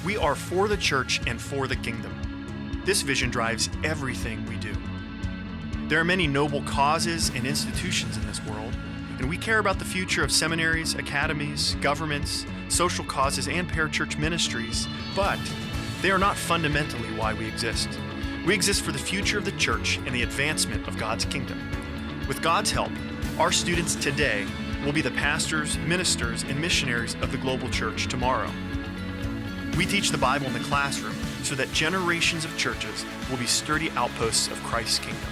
We are for the church and for the kingdom. This vision drives everything we do. There are many noble causes and institutions in this world, and we care about the future of seminaries, academies, governments, social causes, and parachurch ministries, but they are not fundamentally why we exist. We exist for the future of the church and the advancement of God's kingdom. With God's help, our students today will be the pastors, ministers, and missionaries of the global church tomorrow. We teach the Bible in the classroom so that generations of churches will be sturdy outposts of Christ's kingdom.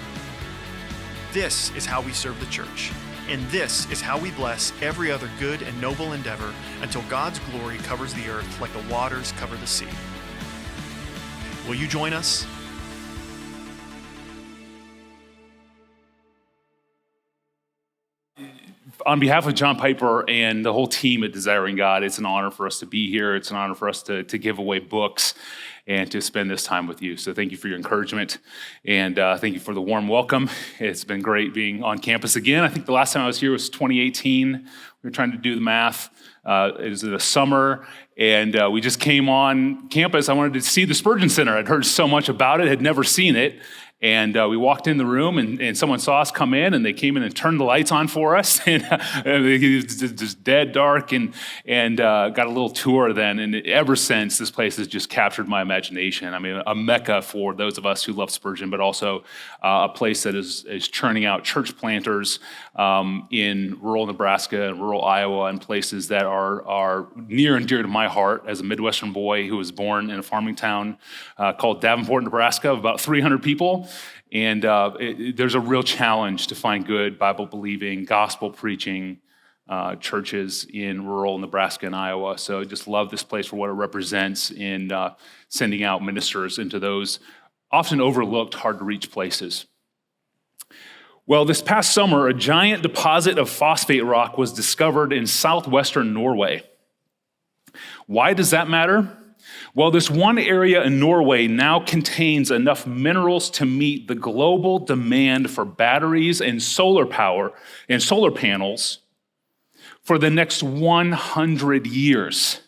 This is how we serve the church, and this is how we bless every other good and noble endeavor until God's glory covers the earth like the waters cover the sea. Will you join us? On behalf of John Piper and the whole team at Desiring God, it's an honor for us to be here. It's an honor for us to give away books and to spend this time with you. So thank you for your encouragement, and thank you for the warm welcome. It's been great being on campus again. I think the last time I was here was 2018. We were trying to do the math. It was the summer, and we just came on campus. I wanted to see the Spurgeon Center. I'd heard so much about it, had never seen it. And we walked in the room, and someone saw us come in, and they came in and turned the lights on for us. And it was just dead dark, and got a little tour then. And ever since, this place has just captured my imagination. I mean, a mecca for those of us who love Spurgeon, but also a place that is churning out church planters in rural Nebraska and rural Iowa, and places that are near and dear to my heart as a Midwestern boy who was born in a farming town called Davenport, Nebraska, of about 300 people. And there's a real challenge to find good Bible-believing, gospel-preaching churches in rural Nebraska and Iowa. So I just love this place for what it represents in sending out ministers into those often overlooked, hard-to-reach places. Well, this past summer, a giant deposit of phosphate rock was discovered in southwestern Norway. Why does that matter? Well, this one area in Norway now contains enough minerals to meet the global demand for batteries and solar power and solar panels for the next 100 years.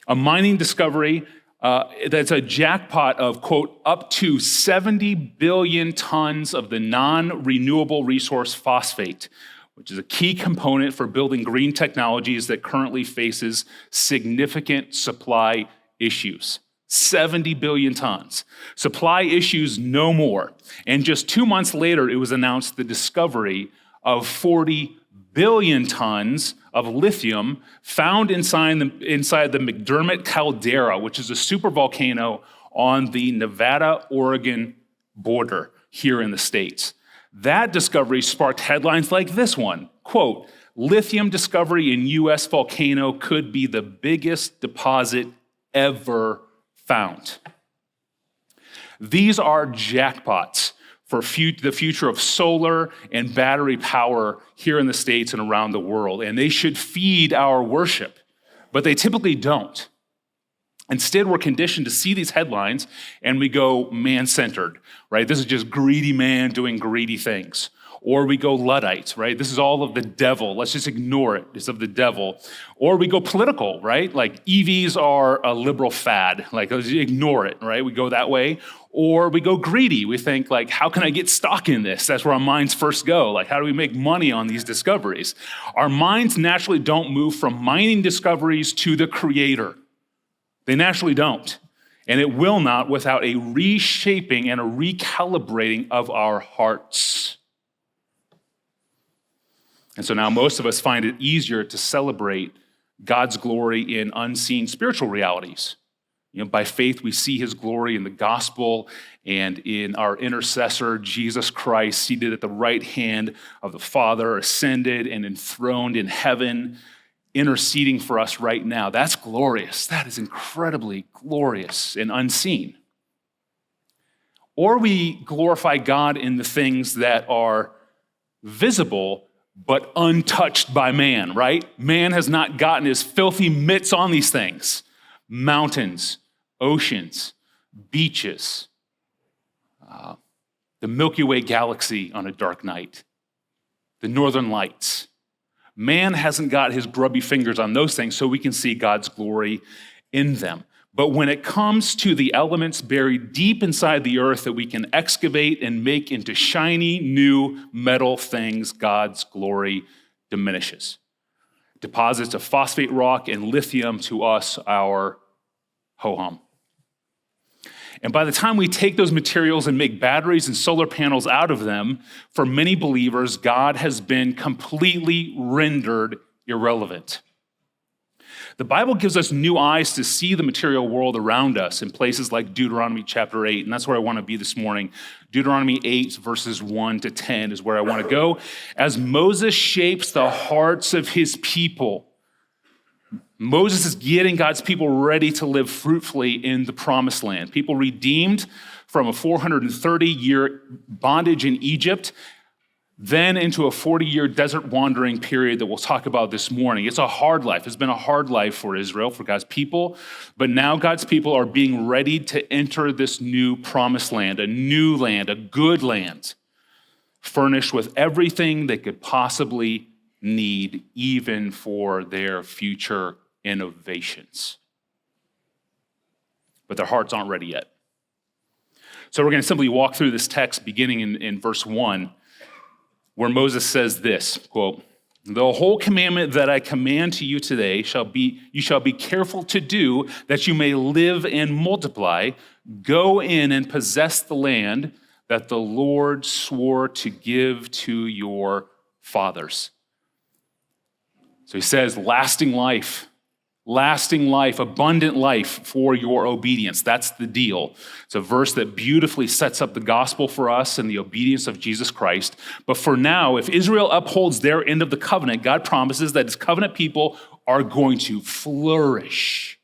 A mining discovery that's a jackpot of, quote, up to 70 billion tons of the non-renewable resource phosphate, which is a key component for building green technologies that currently faces significant supply issues. 70 billion tons. Supply issues no more. And just 2 months later, it was announced the discovery of 40 billion tons of lithium found inside the McDermott caldera, which is a supervolcano on the Nevada-Oregon border here in the States. That discovery sparked headlines like this one, quote, lithium discovery in U.S. volcano could be the biggest deposit ever found. These are jackpots for the future of solar and battery power here in the States and around the world, and they should feed our worship, but they typically don't. Instead, we're conditioned to see these headlines and we go man-centered, right? This is just greedy man doing greedy things. Or we go Luddite, right? This is all of the devil. Let's just ignore it. It's of the devil. Or we go political, right? Like EVs are a liberal fad. Like, let's ignore it, right? We go that way. Or we go greedy. We think, like, how can I get stock in this? That's where our minds first go. Like, how do we make money on these discoveries? Our minds naturally don't move from mining discoveries to the creator. They naturally don't. And it will not without a reshaping and a recalibrating of our hearts. And so now most of us find it easier to celebrate God's glory in unseen spiritual realities. You know, by faith, we see his glory in the gospel and in our intercessor, Jesus Christ, seated at the right hand of the Father, ascended and enthroned in heaven, interceding for us right now. That's glorious. That is incredibly glorious and unseen. Or we glorify God in the things that are visible but untouched by man, right? Man has not gotten his filthy mitts on these things. Mountains, oceans, beaches, the Milky Way galaxy on a dark night, the northern lights. Man hasn't got his grubby fingers on those things so we can see God's glory in them. But when it comes to the elements buried deep inside the earth that we can excavate and make into shiny new metal things, God's glory diminishes. Deposits of phosphate rock and lithium, to us, our ho-hum. And by the time we take those materials and make batteries and solar panels out of them, for many believers, God has been completely rendered irrelevant. The Bible gives us new eyes to see the material world around us in places like Deuteronomy chapter 8, and that's where I want to be this morning. Deuteronomy 8, verses 1 to 10 is where I want to go. As Moses shapes the hearts of his people, Moses is getting God's people ready to live fruitfully in the promised land. People redeemed from a 430-year bondage in Egypt, then into a 40-year desert wandering period that we'll talk about this morning. It's a hard life. It's been a hard life for Israel, for God's people. But now God's people are being ready to enter this new promised land, a good land, furnished with everything they could possibly need, even for their future innovations. But their hearts aren't ready yet. So we're going to simply walk through this text beginning in verse 1, where Moses says this, quote, "The whole commandment that I command to you today you shall be careful to do, that you may live and multiply. Go in and possess the land that the Lord swore to give to your fathers." So he says, lasting life, abundant life for your obedience. That's the deal. It's a verse that beautifully sets up the gospel for us and the obedience of Jesus Christ. But for now, if Israel upholds their end of the covenant, God promises that his covenant people are going to flourish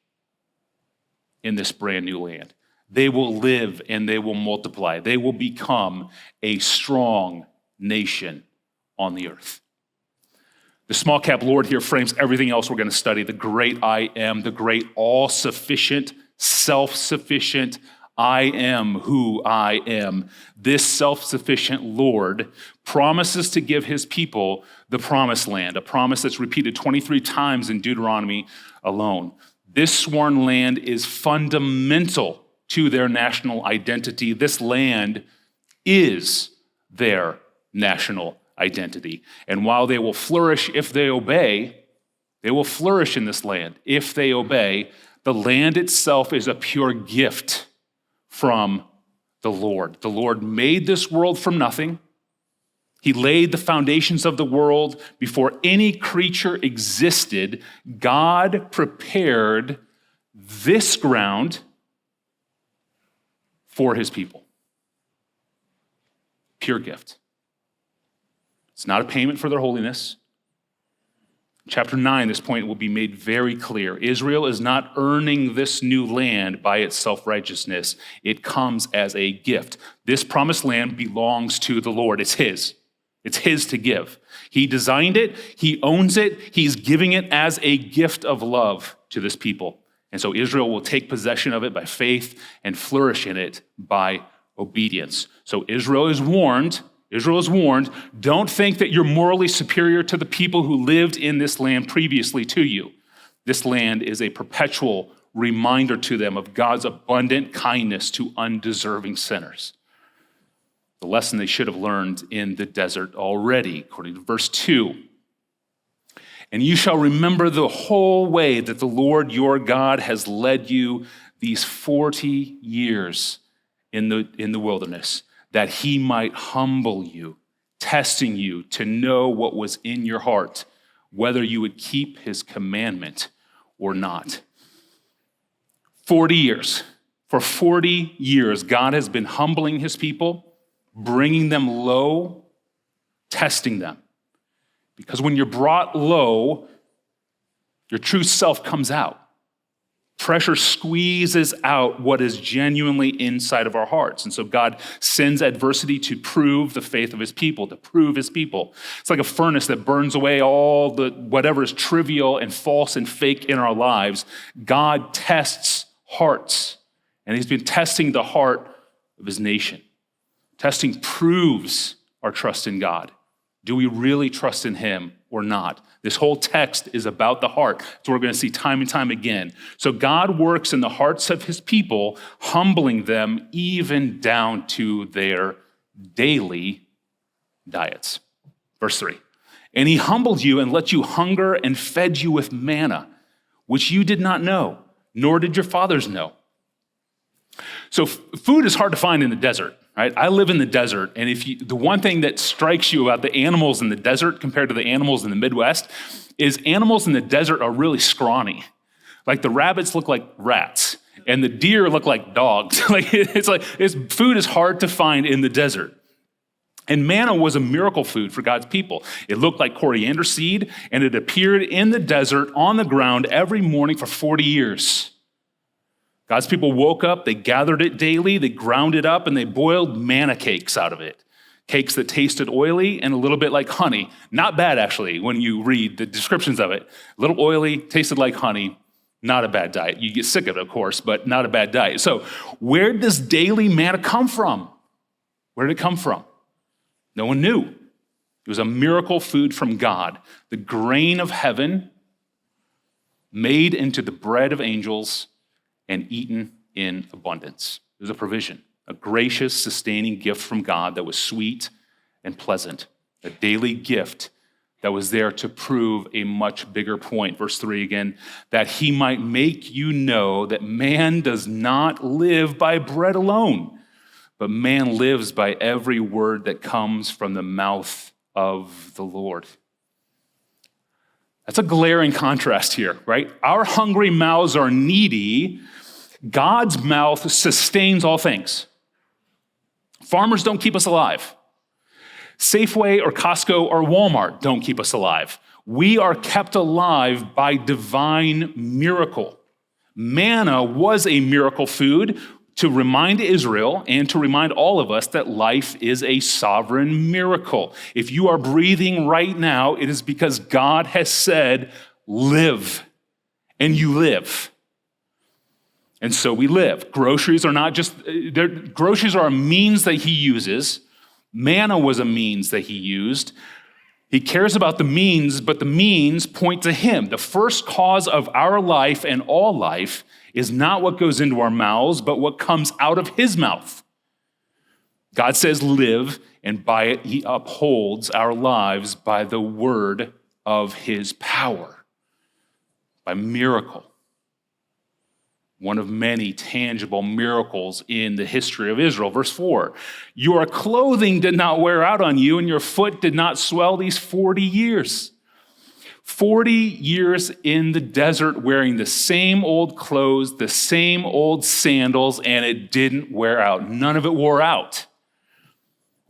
in this brand new land. They will live and they will multiply. They will become a strong nation on the earth. The small cap Lord here frames everything else we're going to study. The great I am, the great all-sufficient, self-sufficient I am who I am. This self-sufficient Lord promises to give his people the promised land, a promise that's repeated 23 times in Deuteronomy alone. This sworn land is fundamental to their national identity. This land is their national identity. And while they will flourish if they obey, they will flourish in this land if they obey. The land itself is a pure gift from the Lord. The Lord made this world from nothing. He laid the foundations of the world before any creature existed. God prepared this ground for his people. Pure gift. It's not a payment for their holiness. Chapter 9, this point will be made very clear. Israel is not earning this new land by its self-righteousness. It comes as a gift. This promised land belongs to the Lord. It's his. It's his to give. He designed it. He owns it. He's giving it as a gift of love to this people. And so Israel will take possession of it by faith and flourish in it by obedience. So Israel is warned, don't think that you're morally superior to the people who lived in this land previously to you. This land is a perpetual reminder to them of God's abundant kindness to undeserving sinners. The lesson they should have learned in the desert already, according to verse 2. "And you shall remember the whole way that the Lord your God has led you these 40 years in the wilderness, that he might humble you, testing you to know what was in your heart, whether you would keep his commandment or not." 40 years. For 40 years, God has been humbling his people, bringing them low, testing them. Because when you're brought low, your true self comes out. Pressure squeezes out what is genuinely inside of our hearts. And so God sends adversity to prove the faith of his people, to prove his people. It's like a furnace that burns away all the whatever is trivial and false and fake in our lives. God tests hearts, and he's been testing the heart of his nation. Testing proves our trust in God. Do we really trust in him or not. This whole text is about the heart. So we're going to see time and time again. So God works in the hearts of his people, humbling them even down to their daily diets. Verse 3. And he humbled you and let you hunger and fed you with manna, which you did not know, nor did your fathers know. So food is hard to find in the desert, right? I live in the desert, and the one thing that strikes you about the animals in the desert compared to the animals in the Midwest is animals in the desert are really scrawny. Like the rabbits look like rats, and the deer look like dogs. Food is hard to find in the desert. And manna was a miracle food for God's people. It looked like coriander seed, and it appeared in the desert on the ground every morning for 40 years. God's people woke up, they gathered it daily, they ground it up, and they boiled manna cakes out of it. Cakes that tasted oily and a little bit like honey. Not bad, actually, when you read the descriptions of it. A little oily, tasted like honey. Not a bad diet. You get sick of it, of course, but not a bad diet. So where does daily manna come from? Where did it come from? No one knew. It was a miracle food from God. The grain of heaven made into the bread of angels and eaten in abundance. It was a provision, a gracious, sustaining gift from God that was sweet and pleasant, a daily gift that was there to prove a much bigger point. Verse 3 again, that he might make you know that man does not live by bread alone, but man lives by every word that comes from the mouth of the Lord. That's a glaring contrast here, right? Our hungry mouths are needy. God's mouth sustains all things. Farmers don't keep us alive. Safeway or Costco or Walmart don't keep us alive. We are kept alive by divine miracle. Manna was a miracle food to remind Israel and to remind all of us that life is a sovereign miracle. If you are breathing right now, it is because God has said, live, and you live. And so we live. Groceries are not just, groceries are a means that he uses. Manna was a means that he used. He cares about the means, but the means point to him. The first cause of our life and all life is not what goes into our mouths, but what comes out of his mouth. God says live, and by it he upholds our lives by the word of his power, by miracle. One of many tangible miracles in the history of Israel. Verse 4, your clothing did not wear out on you, and your foot did not swell these 40 years. 40 years in the desert wearing the same old clothes, the same old sandals, and it didn't wear out. None of it wore out.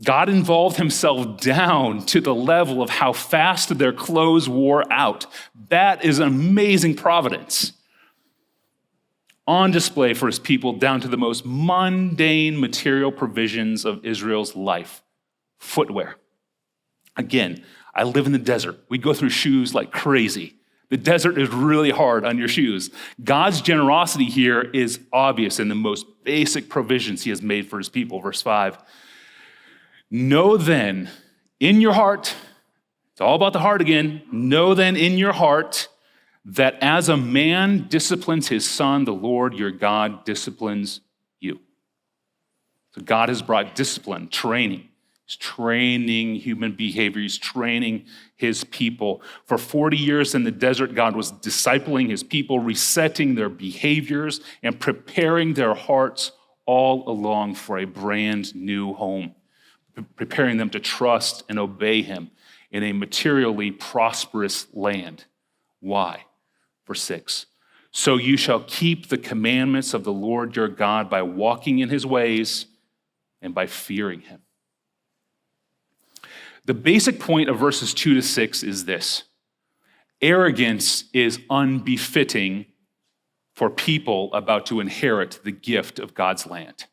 God involved himself down to the level of how fast their clothes wore out. That is amazing providence. On display for his people down to the most mundane material provisions of Israel's life. Footwear. Again, I live in the desert. We go through shoes like crazy. The desert is really hard on your shoes. God's generosity here is obvious in the most basic provisions he has made for his people. Verse 5, know then in your heart, it's all about the heart again, know then in your heart that as a man disciplines his son, the Lord your God disciplines you. So God has brought discipline, training. He's training human behavior. He's training his people. For 40 years in the desert, God was discipling his people, resetting their behaviors and preparing their hearts all along for a brand new home, preparing them to trust and obey him in a materially prosperous land. Why? Verse 6, so you shall keep the commandments of the Lord your God by walking in his ways and by fearing him. The basic point of verses 2 to 6 is this. Arrogance is unbefitting for people about to inherit the gift of God's land.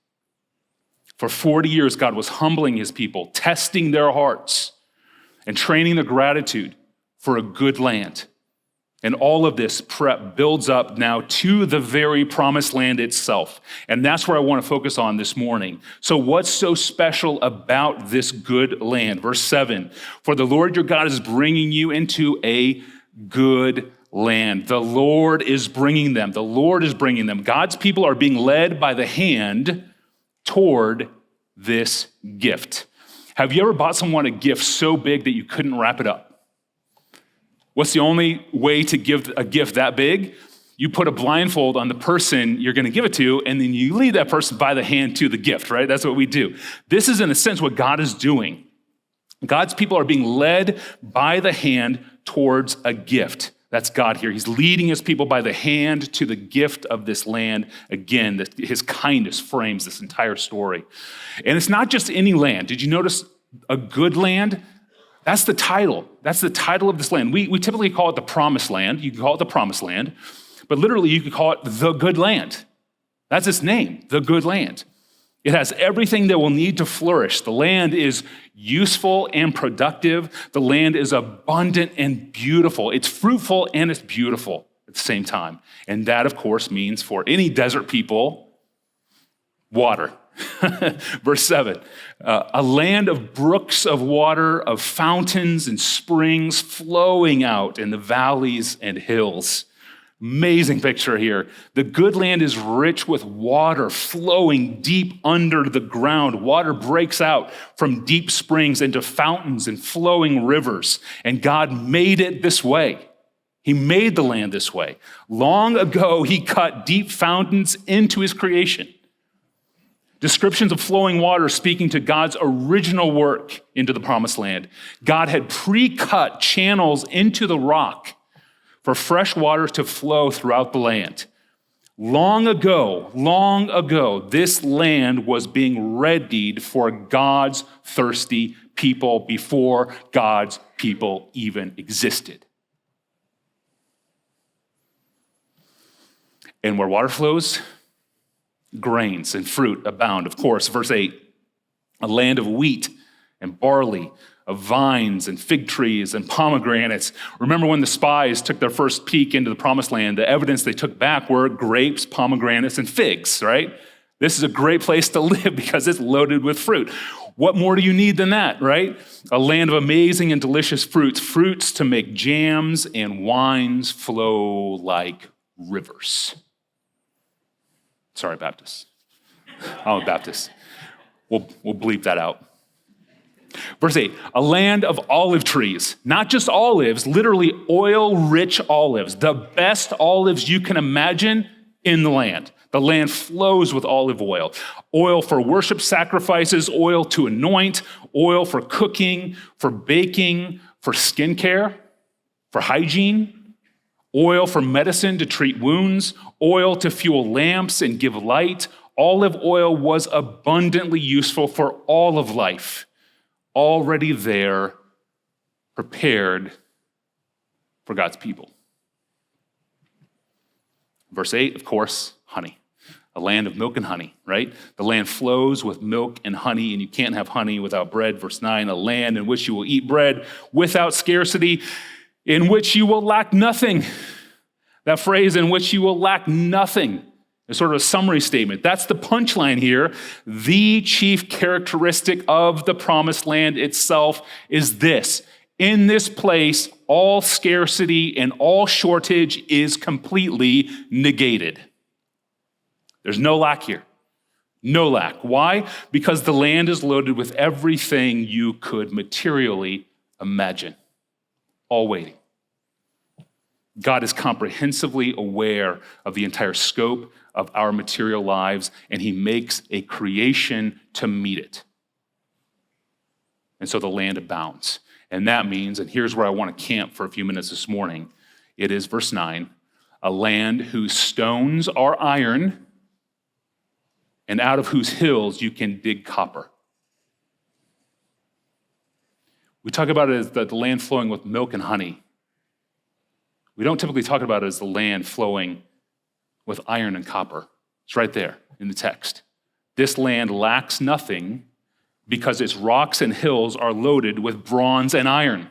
For 40 years, God was humbling his people, testing their hearts, and training their gratitude for a good land. And all of this prep builds up now to the very promised land itself. And that's where I want to focus on this morning. So what's so special about this good land? Verse 7, for the Lord your God is bringing you into a good land. The Lord is bringing them. The Lord is bringing them. God's people are being led by the hand toward this gift. Have you ever bought someone a gift so big that you couldn't wrap it up? What's the only way to give a gift that big? You put a blindfold on the person you're going to give it to, and then you lead that person by the hand to the gift, right? That's what we do. This is, in a sense, what God is doing. God's people are being led by the hand towards a gift. That's God here. He's leading his people by the hand to the gift of this land. Again, his kindness frames this entire story. And it's not just any land. Did you notice a good land? That's the title. That's the title of this land. We typically call it the promised land. You can call it the promised land, but literally you could call it the good land. That's its name, the good land. It has everything that will need to flourish. The land is useful and productive. The land is abundant and beautiful. It's fruitful and it's beautiful at the same time. And that, of course, means for any desert people, water. Verse 7, a land of brooks of water, of fountains and springs flowing out in the valleys and hills. Amazing picture here. The good land is rich with water flowing deep under the ground. Water breaks out from deep springs into fountains and flowing rivers. And God made it this way. He made the land this way. Long ago, he cut deep fountains into his creation. Descriptions of flowing water speaking to God's original work into the promised land. God had pre-cut channels into the rock for fresh water to flow throughout the land. Long ago, this land was being readied for God's thirsty people before God's people even existed. And where water flows, grains and fruit abound. Of course, verse 8, a land of wheat and barley, of vines and fig trees and pomegranates. Remember when the spies took their first peek into the promised land, the evidence they took back were grapes, pomegranates, and figs, right? This is a great place to live because it's loaded with fruit. What more do you need than that, right? A land of amazing and delicious fruits to make jams and wines flow like rivers. Sorry, Baptists. I'm a Baptist. We'll bleep that out. Verse 8, a land of olive trees, not just olives, literally oil-rich olives, the best olives you can imagine in the land. The land flows with olive oil. Oil for worship sacrifices, oil to anoint, oil for cooking, for baking, for skincare, for hygiene, oil for medicine to treat wounds, oil to fuel lamps and give light. Olive oil was abundantly useful for all of life, already there, prepared for God's people. Verse 8, of course, honey. A land of milk and honey, right? The land flows with milk and honey, and you can't have honey without bread. Verse 9, a land in which you will eat bread without scarcity, in which you will lack nothing. That phrase, in which you will lack nothing, is sort of a summary statement. That's the punchline here. The chief characteristic of the promised land itself is this. In this place, all scarcity and all shortage is completely negated. There's no lack here. No lack. Why? Because the land is loaded with everything you could materially imagine. All waiting. God is comprehensively aware of the entire scope of our material lives, and he makes a creation to meet it. And so the land abounds. And that means, and here's where I want to camp for a few minutes this morning, it is verse 9, a land whose stones are iron, and out of whose hills you can dig copper. We talk about it as the land flowing with milk and honey. We don't typically talk about it as the land flowing with iron and copper. It's right there in the text. This land lacks nothing because its rocks and hills are loaded with bronze and iron.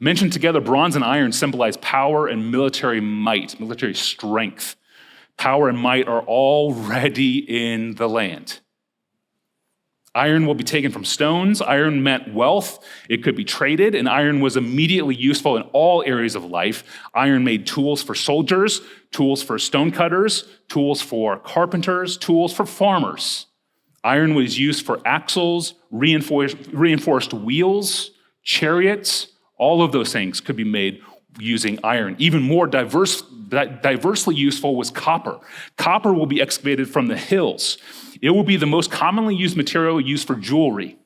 Mentioned together, bronze and iron symbolize power and military might, military strength. Power and might are already in the land. Iron will be taken from stones. Iron meant wealth. It could be traded, and iron was immediately useful in all areas of life. Iron made tools for soldiers, tools for stonecutters, tools for carpenters, tools for farmers. Iron was used for axles, reinforced wheels, chariots. All of those things could be made using iron. Even more diversely useful was copper. Copper will be excavated from the hills. It will be the most commonly used material used for jewelry.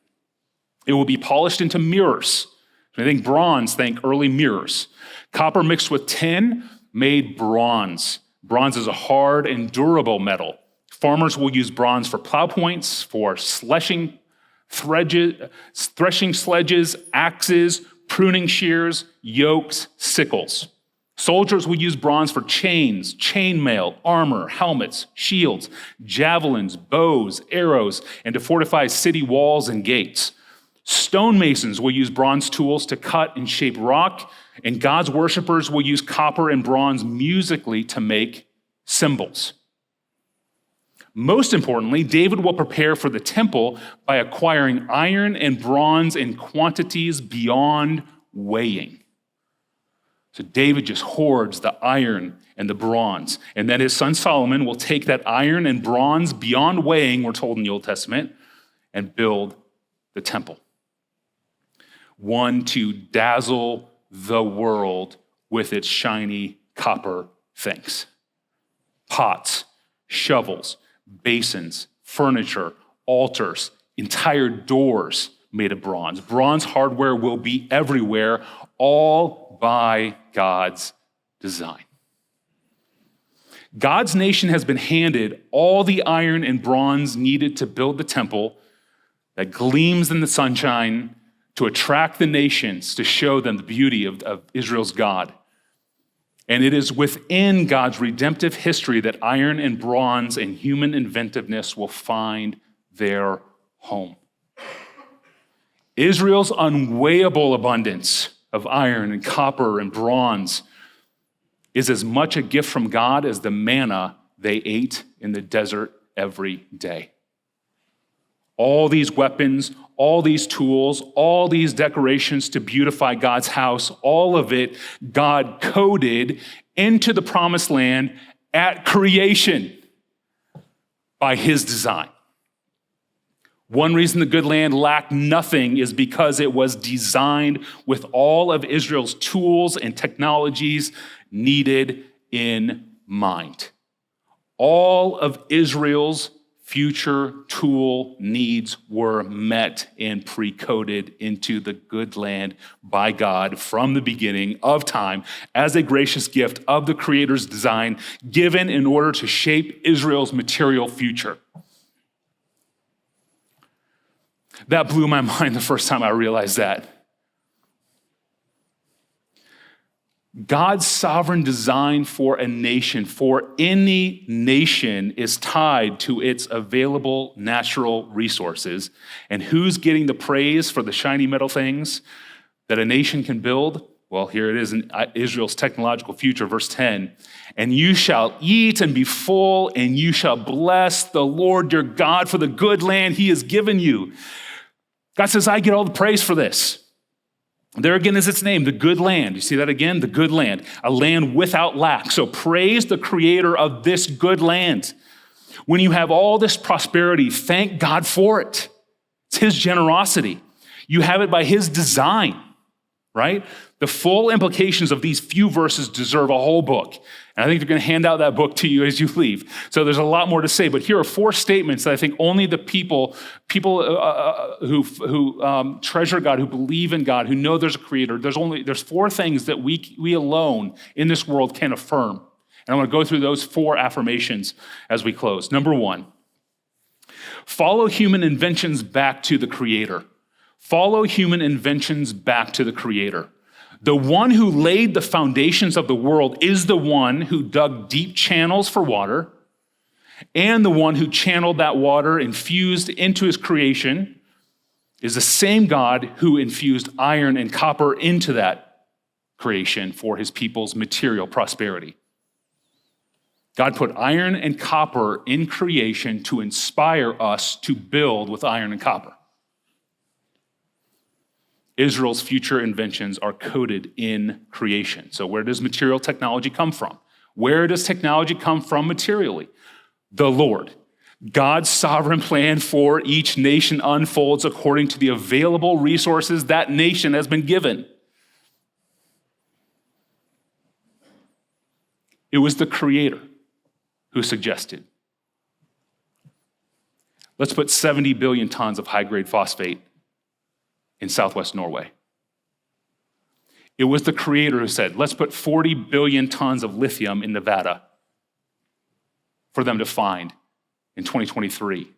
It will be polished into mirrors. So I think bronze, think early mirrors. Copper mixed with tin made bronze. Bronze is a hard and durable metal. Farmers will use bronze for plow points, for threshing sledges, axes, pruning shears, yokes, sickles. Soldiers will use bronze for chains, chainmail, armor, helmets, shields, javelins, bows, arrows, and to fortify city walls and gates. Stonemasons will use bronze tools to cut and shape rock, and God's worshipers will use copper and bronze musically to make cymbals. Most importantly, David will prepare for the temple by acquiring iron and bronze in quantities beyond weighing. So David just hoards the iron and the bronze. And then his son Solomon will take that iron and bronze beyond weighing, we're told in the Old Testament, and build the temple. One to dazzle the world with its shiny copper things. Pots, shovels, basins, furniture, altars, entire doors made of bronze. Bronze hardware will be everywhere, all by God's design. God's nation has been handed all the iron and bronze needed to build the temple that gleams in the sunshine to attract the nations, to show them the beauty of Israel's God. And it is within God's redemptive history that iron and bronze and human inventiveness will find their home. Israel's unweighable abundance of iron and copper and bronze is as much a gift from God as the manna they ate in the desert every day. All these weapons, all these tools, all these decorations to beautify God's house, all of it God coded into the promised land at creation by his design. One reason the good land lacked nothing is because it was designed with all of Israel's tools and technologies needed in mind. All of Israel's future tool needs were met and pre-coded into the good land by God from the beginning of time as a gracious gift of the Creator's design given in order to shape Israel's material future. That blew my mind the first time I realized that. God's sovereign design for a nation, for any nation, is tied to its available natural resources. And who's getting the praise for the shiny metal things that a nation can build? Well, here it is in Israel's technological future, verse 10. And you shall eat and be full, and you shall bless the Lord your God for the good land he has given you. God says, I get all the praise for this. There again is its name, the good land. You see that again? The good land, a land without lack. So praise the creator of this good land. When you have all this prosperity, thank God for it. It's his generosity. You have it by his design, right? The full implications of these few verses deserve a whole book. And I think they're going to hand out that book to you as you leave. So there's a lot more to say, but here are 4 statements that I think only the people who treasure God, who believe in God, who know there's a creator, there's 4 things that we alone in this world can affirm. And I want to go through those 4 affirmations as we close. Number 1, follow human inventions back to the creator. Follow human inventions back to the creator. The one who laid the foundations of the world is the one who dug deep channels for water, and the one who channeled that water infused into his creation is the same God who infused iron and copper into that creation for his people's material prosperity. God put iron and copper in creation to inspire us to build with iron and copper. Israel's future inventions are coded in creation. So where does material technology come from? Where does technology come from materially? The Lord. God's sovereign plan for each nation unfolds according to the available resources that nation has been given. It was the Creator who suggested, let's put 70 billion tons of high-grade phosphate in southwest Norway. It was the Creator who said, let's put 40 billion tons of lithium in Nevada for them to find in 2023.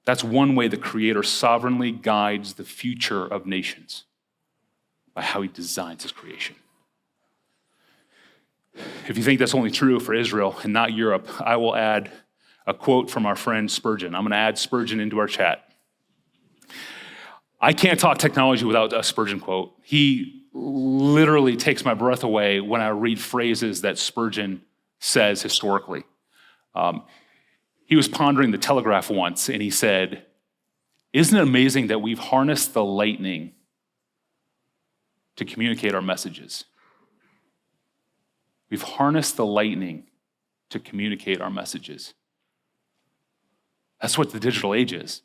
That's one way the Creator sovereignly guides the future of nations, by how he designs his creation. If you think that's only true for Israel and not Europe, I will add a quote from our friend Spurgeon. I'm going to add Spurgeon into our chat. I can't talk technology without a Spurgeon quote. He literally takes my breath away when I read phrases that Spurgeon says historically. He was pondering the telegraph once, and he said, "Isn't it amazing that we've harnessed the lightning to communicate our messages? We've harnessed the lightning to communicate our messages." That's what the digital age is.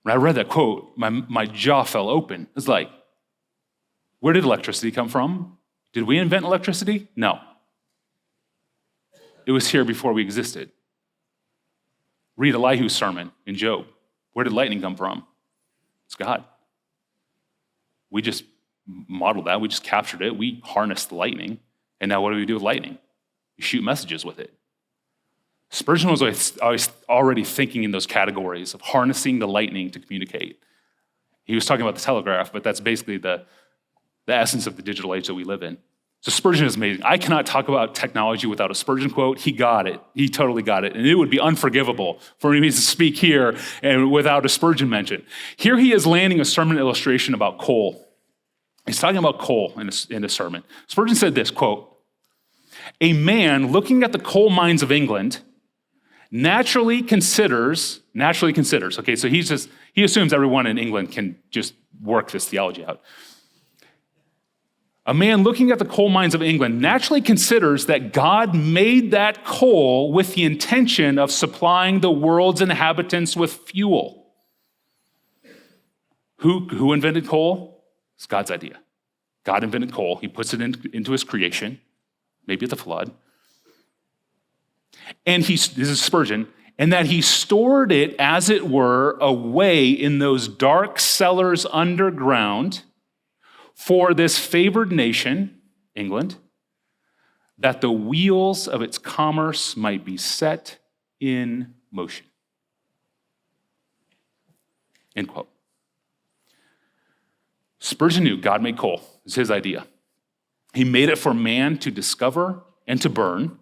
When I read that quote, my jaw fell open. It's like, where did electricity come from? Did we invent electricity? No. It was here before we existed. Read Elihu's sermon in Job. Where did lightning come from? It's God. We just modeled that. We just captured it. We harnessed the lightning. And now what do we do with lightning? We shoot messages with it. Spurgeon was always already thinking in those categories of harnessing the lightning to communicate. He was talking about the telegraph, but that's basically the essence of the digital age that we live in. So Spurgeon is amazing. I cannot talk about technology without a Spurgeon quote. He got it. He totally got it. And it would be unforgivable for me to speak here and without a Spurgeon mention. Here he is landing a sermon illustration about coal. He's talking about coal in the sermon. Spurgeon said this, quote, "A man looking at the coal mines of England naturally considers, okay, so he assumes everyone in England can just work this theology out. A man looking at the coal mines of England naturally considers that God made that coal with the intention of supplying the world's inhabitants with fuel. Who invented coal? It's God's idea. God invented coal. He puts it into his creation, maybe at the flood. And this is Spurgeon, and that he stored it, as it were, away in those dark cellars underground for this favored nation, England, that the wheels of its commerce might be set in motion." End quote. Spurgeon knew God made coal. It's his idea. He made it for man to discover and to burn.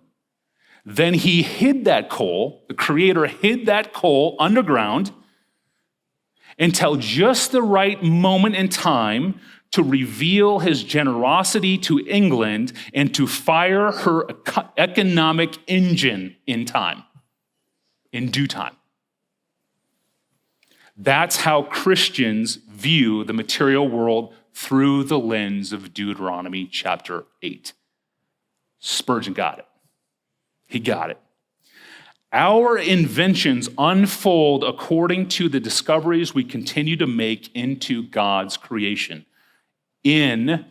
Then he hid that coal, the Creator hid that coal underground until just the right moment in time to reveal his generosity to England and to fire her economic engine in due time. That's how Christians view the material world through the lens of Deuteronomy chapter 8. Spurgeon got it. He got it. Our inventions unfold according to the discoveries we continue to make into God's creation, in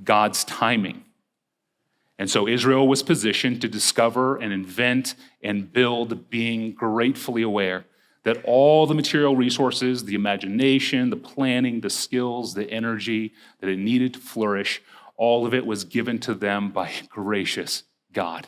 God's timing. And so Israel was positioned to discover and invent and build, being gratefully aware that all the material resources, the imagination, the planning, the skills, the energy that it needed to flourish, all of it was given to them by gracious God.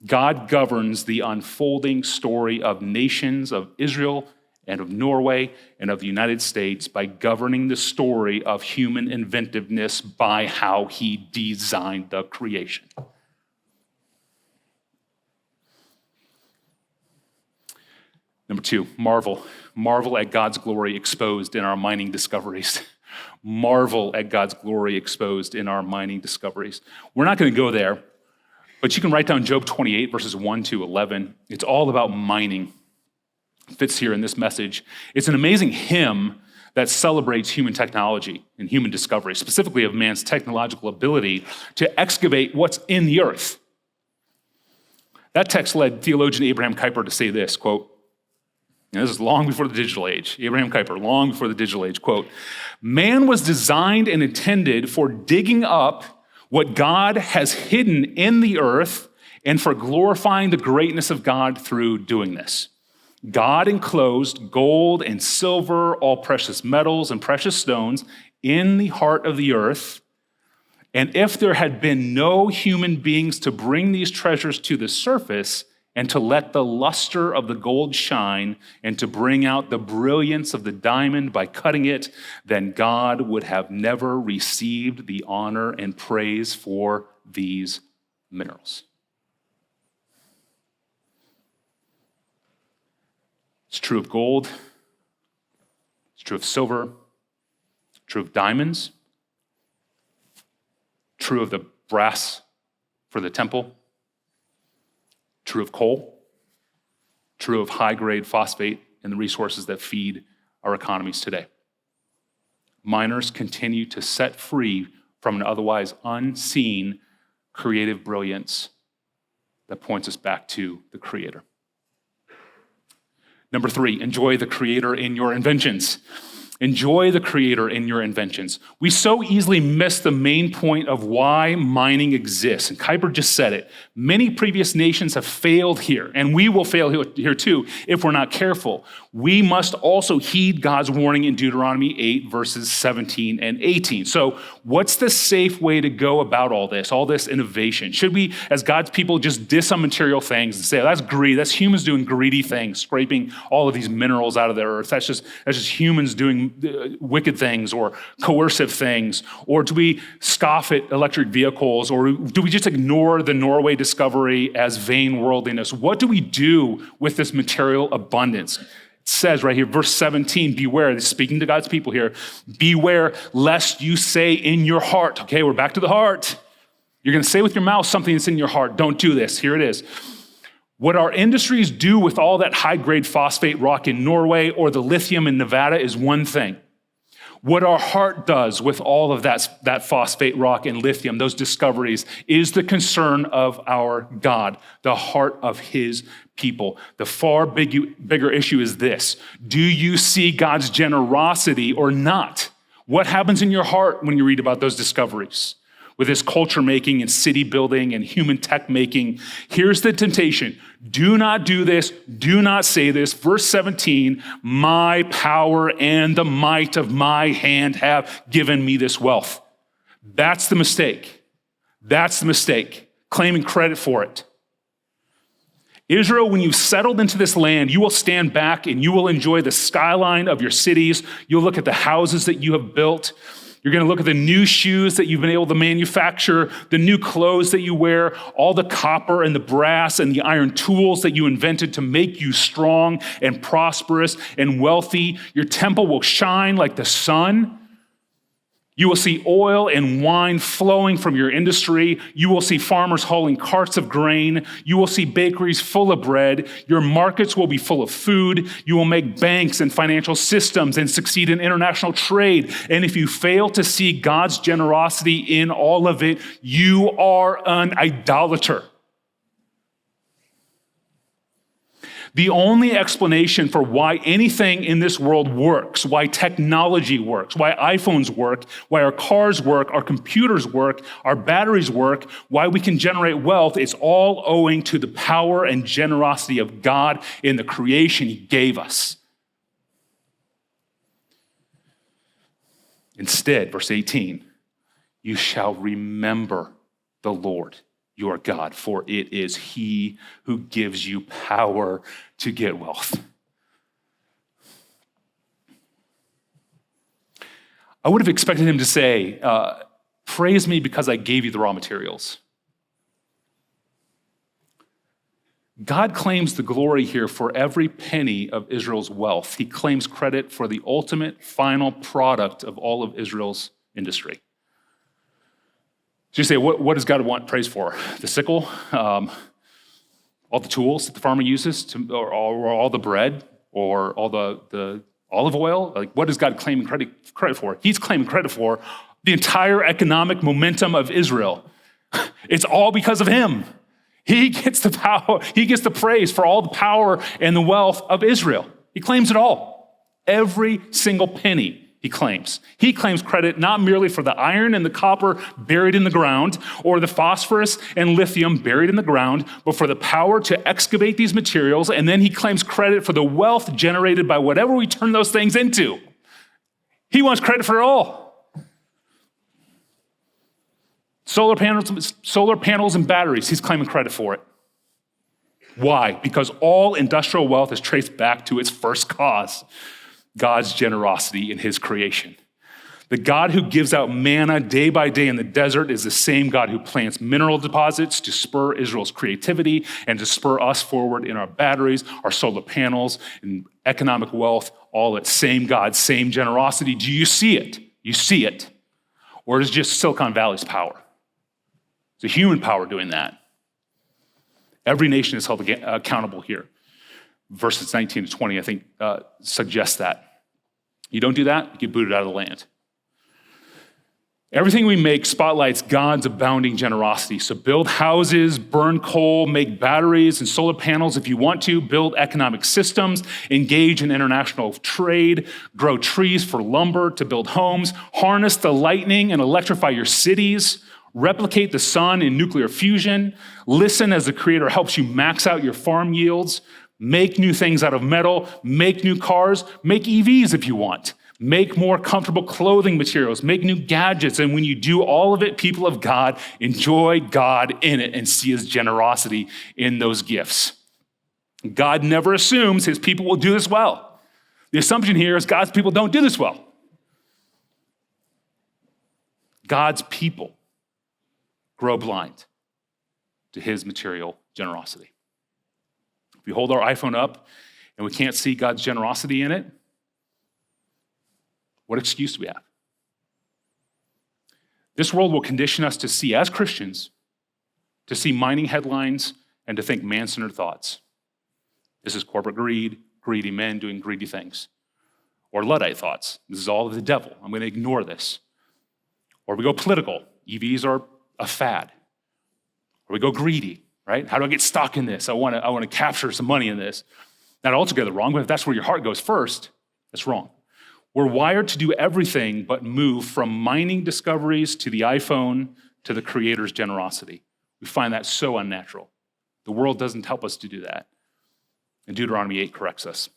God governs the unfolding story of nations, of Israel and of Norway and of the United States, by governing the story of human inventiveness by how he designed the creation. Number 2, marvel. Marvel at God's glory exposed in our mining discoveries. Marvel at God's glory exposed in our mining discoveries. We're not going to go there, but you can write down Job 28, verses 1 to 11. It's all about mining. It fits here in this message. It's an amazing hymn that celebrates human technology and human discovery, specifically of man's technological ability to excavate what's in the earth. That text led theologian Abraham Kuyper to say this, quote, and this is long before the digital age. Abraham Kuyper, long before the digital age, quote, "Man was designed and intended for digging up what God has hidden in the earth and for glorifying the greatness of God through doing this. God enclosed gold and silver, all precious metals and precious stones in the heart of the earth. And if there had been no human beings to bring these treasures to the surface and to let the luster of the gold shine and to bring out the brilliance of the diamond by cutting it, then God would have never received the honor and praise for these minerals." It's true of gold. It's true of silver. True of diamonds. True of the brass for the temple. True of coal. True of high-grade phosphate and the resources that feed our economies today. Miners continue to set free from an otherwise unseen creative brilliance that points us back to the Creator. Number 3, enjoy the Creator in your inventions. Enjoy the Creator in your inventions. We so easily miss the main point of why mining exists. And Kuyper just said it. Many previous nations have failed here, and we will fail here too if we're not careful. We must also heed God's warning in Deuteronomy 8, verses 17 and 18. So what's the safe way to go about all this innovation? Should we, as God's people, just diss on material things and say, that's greedy, that's humans doing greedy things, scraping all of these minerals out of the earth. That's just humans doing wicked things or coercive things? Or do we scoff at electric vehicles? Or do we just ignore the Norway discovery as vain worldliness? What do we do with this material abundance? It says right here, verse 17, beware, speaking to God's people here, beware lest you say in your heart, okay, we're back to the heart. You're going to say with your mouth something that's in your heart. Don't do this. Here it is. What our industries do with all that high-grade phosphate rock in Norway or the lithium in Nevada is one thing. What our heart does with all of that phosphate rock and lithium, those discoveries, is the concern of our God, the heart of his people. The far bigger issue is this. Do you see God's generosity or not? What happens in your heart when you read about those discoveries? With this culture making and city building and human tech making, here's the temptation. Do not do this. Do not say this. Verse 17, my power and the might of my hand have given me this wealth. That's the mistake. That's the mistake. Claiming credit for it. Israel, when you've settled into this land, you will stand back and you will enjoy the skyline of your cities. You'll look at the houses that you have built. You're going to look at the new shoes that you've been able to manufacture, the new clothes that you wear, all the copper and the brass and the iron tools that you invented to make you strong and prosperous and wealthy. Your temple will shine like the sun. You will see oil and wine flowing from your industry. You will see farmers hauling carts of grain. You will see bakeries full of bread. Your markets will be full of food. You will make banks and financial systems and succeed in international trade. And if you fail to see God's generosity in all of it, you are an idolater. The only explanation for why anything in this world works, why technology works, why iPhones work, why our cars work, our computers work, our batteries work, why we can generate wealth, is all owing to the power and generosity of God in the creation he gave us. Instead, verse 18, you shall remember the Lord your God, for it is he who gives you power to get wealth. I would have expected him to say, praise me because I gave you the raw materials. God claims the glory here for every penny of Israel's wealth. He claims credit for the ultimate final product of all of Israel's industry. So you say, what does God want praise for? The sickle? All the tools that the farmer uses, or all the bread, or all the olive oil? Like, what is God claiming credit for? He's claiming credit for the entire economic momentum of Israel. It's all because of him. He gets the power, he gets the praise for all the power and the wealth of Israel. He claims it all. Every single penny he claims. He claims credit not merely for the iron and the copper buried in the ground, or the phosphorus and lithium buried in the ground, but for the power to excavate these materials, and then he claims credit for the wealth generated by whatever we turn those things into. He wants credit for it all. Solar panels and batteries, he's claiming credit for it. Why? Because all industrial wealth is traced back to its first cause, God's generosity in his creation. The God who gives out manna day by day in the desert is the same God who plants mineral deposits to spur Israel's creativity and to spur us forward in our batteries, our solar panels, and economic wealth, all that same God, same generosity. Do you see it? You see it. Or is it just Silicon Valley's power? It's a human power doing that. Every nation is held accountable here. Verses 19 to 20, I think, suggest that. You don't do that, you get booted out of the land. Everything we make spotlights God's abounding generosity. So build houses, burn coal, make batteries and solar panels if you want to, build economic systems, engage in international trade, grow trees for lumber to build homes, harness the lightning and electrify your cities, replicate the sun in nuclear fusion, listen as the Creator helps you max out your farm yields, make new things out of metal, make new cars, make EVs if you want, make more comfortable clothing materials, make new gadgets, and when you do all of it, people of God, enjoy God in it and see his generosity in those gifts. God never assumes his people will do this well. The assumption here is God's people don't do this well. God's people grow blind to his material generosity. If we hold our iPhone up and we can't see God's generosity in it, what excuse do we have? This world will condition us to see, as Christians, to see mining headlines and to think man-centered thoughts. This is corporate greed, greedy men doing greedy things. Or Luddite thoughts. This is all of the devil. I'm going to ignore this. Or we go political. EVs are a fad. Or we go greedy, right? How do I get stuck in this? I want to capture some money in this. Not altogether wrong, but if that's where your heart goes first, that's wrong. We're wired to do everything but move from mining discoveries to the iPhone to the Creator's generosity. We find that so unnatural. The world doesn't help us to do that. And Deuteronomy 8 corrects us.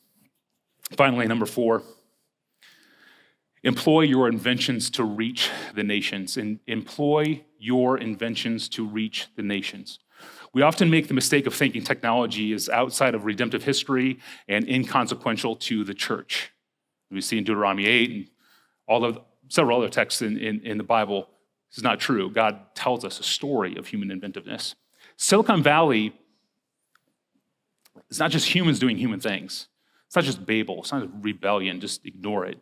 Finally, number 4, employ your inventions to reach the nations. And employ your inventions to reach the nations. We often make the mistake of thinking technology is outside of redemptive history and inconsequential to the church. We see in Deuteronomy 8 and several other texts in the Bible, this is not true. God tells us a story of human inventiveness. Silicon Valley is not just humans doing human things. It's not just Babel. It's not a rebellion. Just ignore it.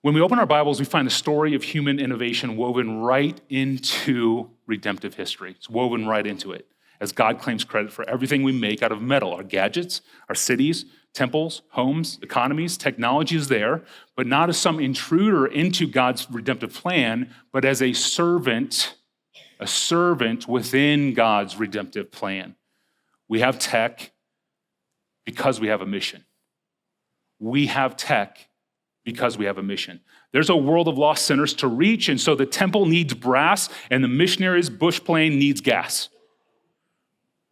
When we open our Bibles, we find the story of human innovation woven right into redemptive history. It's woven right into it, as God claims credit for everything we make out of metal, our gadgets, our cities, temples, homes, economies. Technology is there, but not as some intruder into God's redemptive plan, but as a servant within God's redemptive plan. We have tech because we have a mission. We have tech because we have a mission. There's a world of lost sinners to reach, and so the temple needs brass, and the missionary's bush plane needs gas.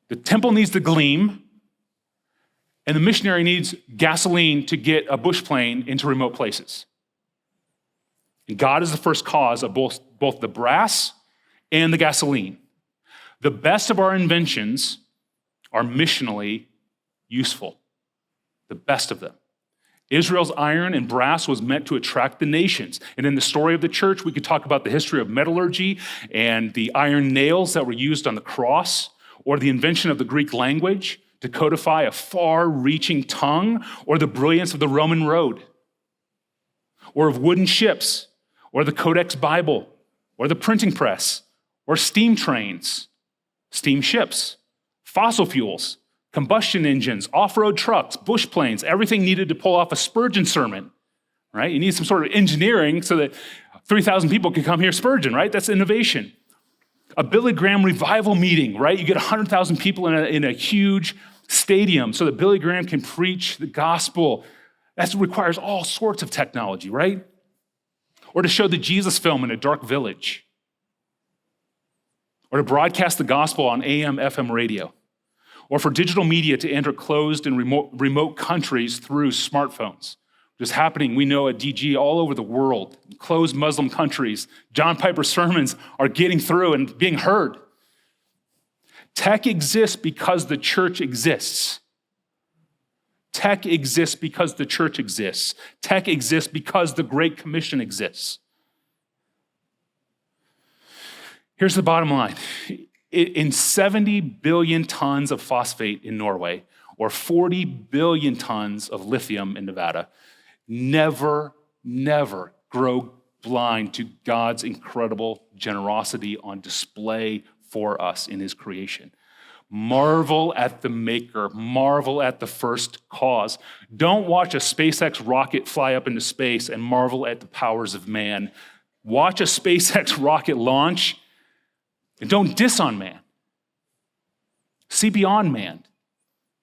The temple needs to gleam, and the missionary needs gasoline to get a bush plane into remote places. And God is the first cause of both the brass and the gasoline. The best of our inventions are missionally useful. The best of them. Israel's iron and brass was meant to attract the nations. And in the story of the church, we could talk about the history of metallurgy and the iron nails that were used on the cross, or the invention of the Greek language to codify a far-reaching tongue, or the brilliance of the Roman road, or of wooden ships, or the Codex Bible, or the printing press, or steam trains, steam ships, fossil fuels, combustion engines, off-road trucks, bush planes, everything needed to pull off a Spurgeon sermon, right? You need some sort of engineering so that 3,000 people can come hear Spurgeon, right? That's innovation. A Billy Graham revival meeting, right? You get 100,000 people in a huge stadium so that Billy Graham can preach the gospel. That requires all sorts of technology, right? Or to show the Jesus film in a dark village. Or to broadcast the gospel on AM, FM radio. Or for digital media to enter closed and remote countries through smartphones. Which is happening, we know, at DG all over the world. In closed Muslim countries, John Piper sermons are getting through and being heard. Tech exists because the church exists. Tech exists because the church exists. Tech exists because the Great Commission exists. Here's the bottom line. In 70 billion tons of phosphate in Norway, or 40 billion tons of lithium in Nevada, never grow blind to God's incredible generosity on display for us in his creation. Marvel at the maker. Marvel at the first cause. Don't watch a SpaceX rocket fly up into space and marvel at the powers of man. Watch a SpaceX rocket launch and don't diss on man. See beyond man.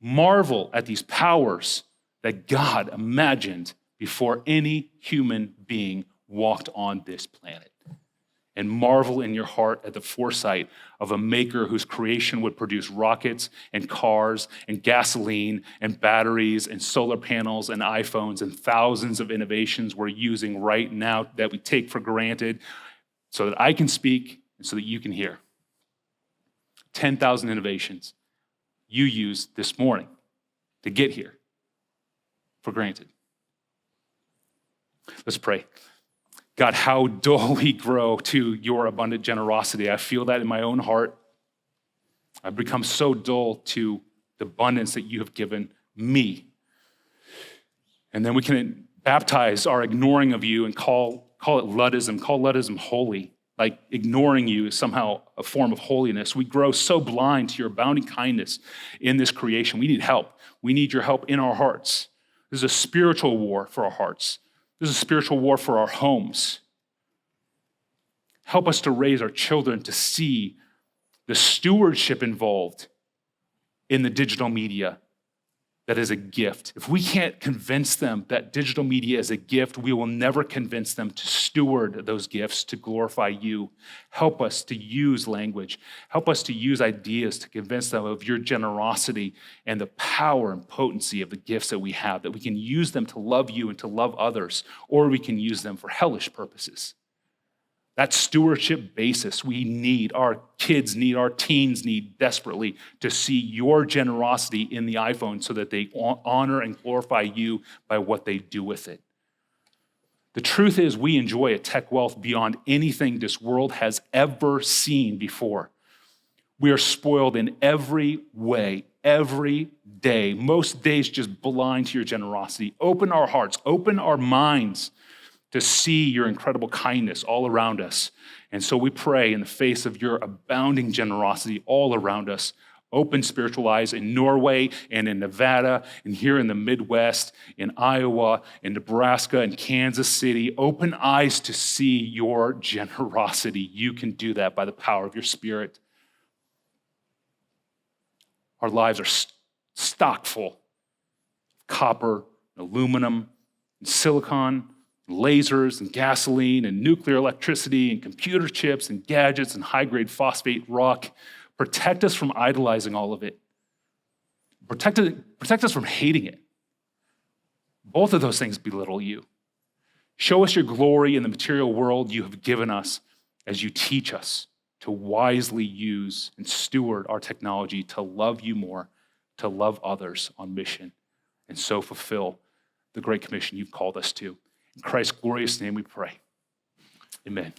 Marvel at these powers that God imagined before any human being walked on this planet. And marvel in your heart at the foresight of a maker whose creation would produce rockets and cars and gasoline and batteries and solar panels and iPhones and thousands of innovations we're using right now that we take for granted so that I can speak and so that you can hear. 10,000 innovations you used this morning to get here for granted. Let's pray. God, how dull we grow to your abundant generosity. I feel that in my own heart. I've become so dull to the abundance that you have given me. And then we can baptize our ignoring of you and call it Luddism, call Luddism holy. Like ignoring you is somehow a form of holiness. We grow so blind to your abounding kindness in this creation. We need help. We need your help in our hearts. This is a spiritual war for our hearts. This is a spiritual war for our homes. Help us to raise our children to see the stewardship involved in the digital media that is a gift. If we can't convince them that digital media is a gift, we will never convince them to steward those gifts to glorify you. Help us to use language. Help us to use ideas to convince them of your generosity and the power and potency of the gifts that we have, that we can use them to love you and to love others, or we can use them for hellish purposes. That stewardship basis we need, our kids need, our teens need desperately to see your generosity in the iPhone so that they honor and glorify you by what they do with it. The truth is we enjoy a tech wealth beyond anything this world has ever seen before. We are spoiled in every way, every day, most days just blind to your generosity. Open our hearts, open our minds to see your incredible kindness all around us. And so we pray in the face of your abounding generosity all around us, open spiritual eyes in Norway and in Nevada and here in the Midwest, in Iowa, in Nebraska, and Kansas City. Open eyes to see your generosity. You can do that by the power of your Spirit. Our lives are stock full of copper, aluminum, and silicon, lasers and gasoline and nuclear electricity and computer chips and gadgets and high-grade phosphate rock. Protect us from idolizing all of it. Protect us from hating it. Both of those things belittle you. Show us your glory in the material world you have given us as you teach us to wisely use and steward our technology to love you more, to love others on mission, and so fulfill the Great Commission you've called us to. In Christ's glorious name we pray. Amen.